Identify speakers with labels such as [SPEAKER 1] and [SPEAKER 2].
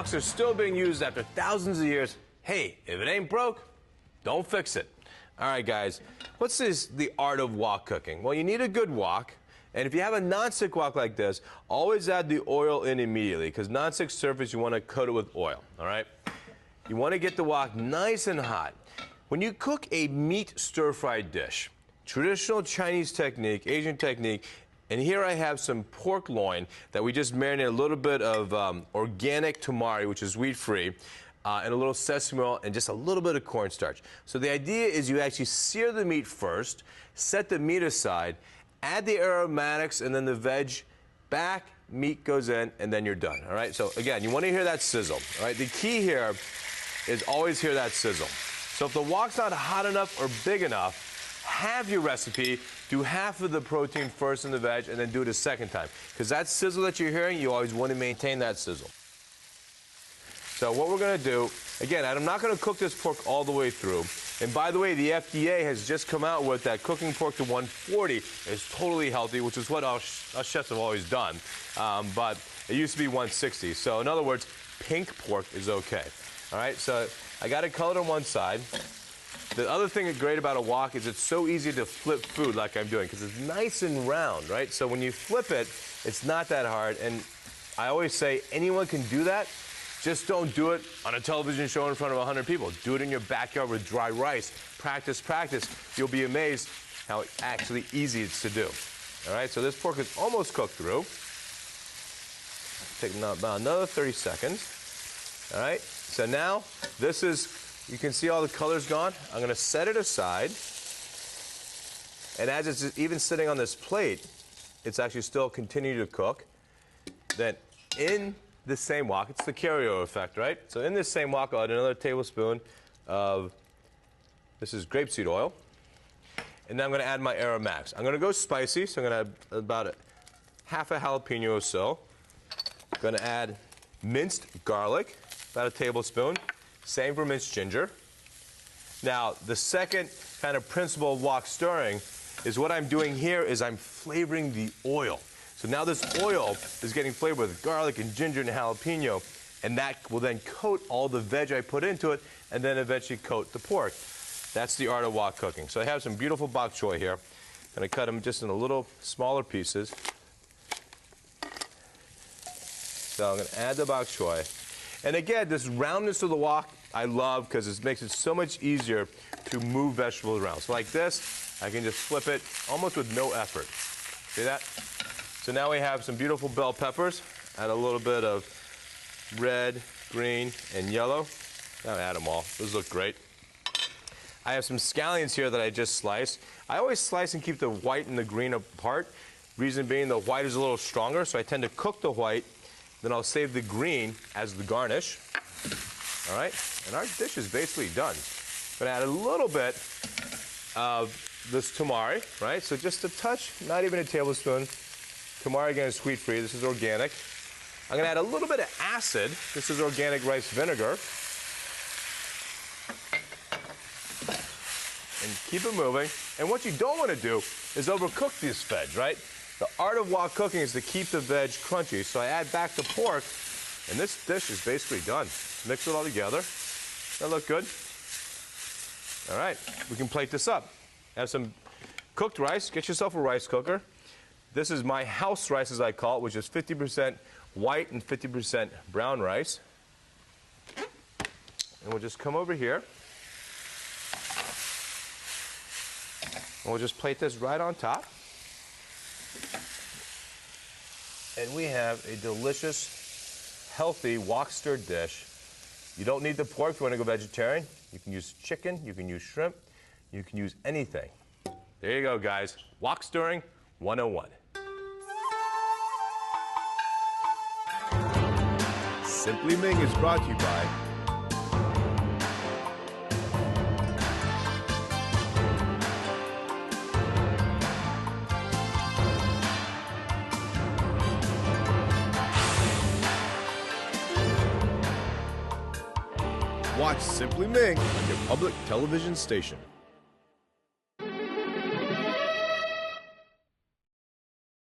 [SPEAKER 1] woks are still being used after thousands of years. Hey, if it ain't broke, don't fix it. All right, guys, what's the art of wok cooking? Well, you need a good wok. And if you have a non-stick wok like this, always add the oil in immediately, because non-stick surface, you want to coat it with oil, all right? You want to get the wok nice and hot. When you cook a meat stir-fried dish, traditional Chinese technique, Asian technique, and here I have some pork loin that we just marinated a little bit of organic tamari, which is wheat-free, and a little sesame oil and just a little bit of cornstarch. So the idea is you actually sear the meat first, set the meat aside, add the aromatics and then the veg back, meat goes in, and then you're done, all right? So again, you want to hear that sizzle, all right? The key here is always hear that sizzle. So if the wok's not hot enough or big enough, have your recipe, do half of the protein first in the veg, and then do it a second time. Because that sizzle that you're hearing, you always want to maintain that sizzle. So what we're going to do, again, I'm not going to cook this pork all the way through. And by the way, the FDA has just come out with that cooking pork to 140 is totally healthy, which is what us chefs have always done. But it used to be 160. So in other words, pink pork is okay. All right, so I got it colored on one side. The other thing that's great about a wok is it's so easy to flip food like I'm doing, because it's nice and round, right? So when you flip it, it's not that hard. And I always say anyone can do that. Just don't do it on a television show in front of 100 people. Do it in your backyard with dry rice. Practice, practice. You'll be amazed how actually easy it's to do. All right, so this pork is almost cooked through. Take about another 30 seconds. All right, so now this is, you can see all the colors gone. I'm gonna set it aside. And as it's even sitting on this plate, it's actually still continuing to cook. Then in this same wok, it's the carryover effect, right? So in this same wok, I'll add another tablespoon of, this is grapeseed oil. And then I'm gonna add my aromatics. I'm gonna go spicy, so I'm gonna add about half a jalapeno or so. I'm gonna add minced garlic, about a tablespoon. Same for minced ginger. Now, the second kind of principle of wok stirring is what I'm doing here is I'm flavoring the oil. So now this oil is getting flavored with garlic and ginger and jalapeno, and that will then coat all the veg I put into it, and then eventually coat the pork. That's the art of wok cooking. So I have some beautiful bok choy here. I'm going to cut them just in a little smaller pieces. So I'm going to add the bok choy. And again, this roundness of the wok I love because it makes it so much easier to move vegetables around. So like this, I can just flip it almost with no effort. See that? So now we have some beautiful bell peppers. Add a little bit of red, green, and yellow. Now add them all. Those look great. I have some scallions here that I just sliced. I always slice and keep the white and the green apart. Reason being the white is a little stronger, so I tend to cook the white. Then I'll save the green as the garnish. All right, and our dish is basically done. I'm gonna add a little bit of this tamari, right? So just a touch, not even a tablespoon. Tamari, again, is wheat-free. This is organic. I'm going to add a little bit of acid. This is organic rice vinegar. And keep it moving. And what you don't want to do is overcook this veg, right? The art of wok cooking is to keep the veg crunchy. So I add back the pork, and this dish is basically done. Mix it all together. That look good? All right, we can plate this up. Have some cooked rice. Get yourself a rice cooker. This is my house rice, as I call it, which is 50% white and 50% brown rice. And we'll just come over here. And we'll just plate this right on top. And we have a delicious, healthy wok stirred dish. You don't need the pork if you want to go vegetarian. You can use chicken, you can use shrimp, you can use anything. There you go, guys. Wok stirring 101.
[SPEAKER 2] Simply Ming is brought to you by Watch Simply Ming on your public television station.